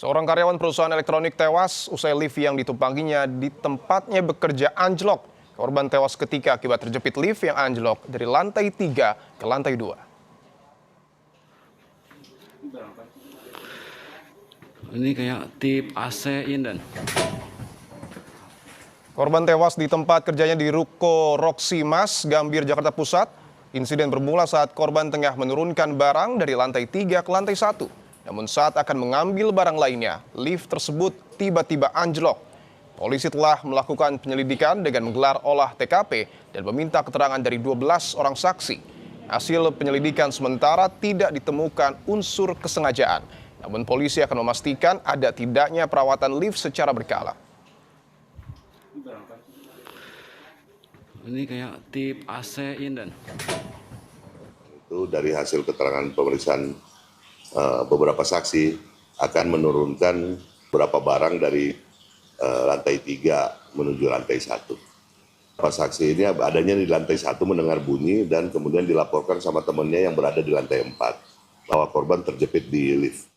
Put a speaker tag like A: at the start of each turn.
A: Seorang karyawan perusahaan elektronik tewas usai lift yang ditumpanginya di tempatnya bekerja anjlok. Korban tewas ketika akibat terjepit lift yang anjlok dari lantai 3 ke lantai 2.
B: Ini kayak tip AC dan
A: Korban tewas di tempat kerjanya di Ruko Roxy Mas, Gambir, Jakarta Pusat. Insiden bermula saat korban tengah menurunkan barang dari lantai 3 ke lantai 1. Namun saat akan mengambil barang lainnya, lift tersebut tiba-tiba anjlok. Polisi telah melakukan penyelidikan dengan menggelar olah TKP dan meminta keterangan dari 12 orang saksi. Hasil penyelidikan sementara tidak ditemukan unsur kesengajaan. Namun polisi akan memastikan ada tidaknya perawatan lift secara berkala.
B: ini kayak tip AC dan
C: itu dari hasil keterangan pemeriksaan beberapa saksi akan menurunkan beberapa barang dari lantai 3 menuju lantai 1. Pak saksi ini adanya di lantai 1 mendengar bunyi dan kemudian dilaporkan sama temannya yang berada di lantai 4 bahwa korban terjepit di lift.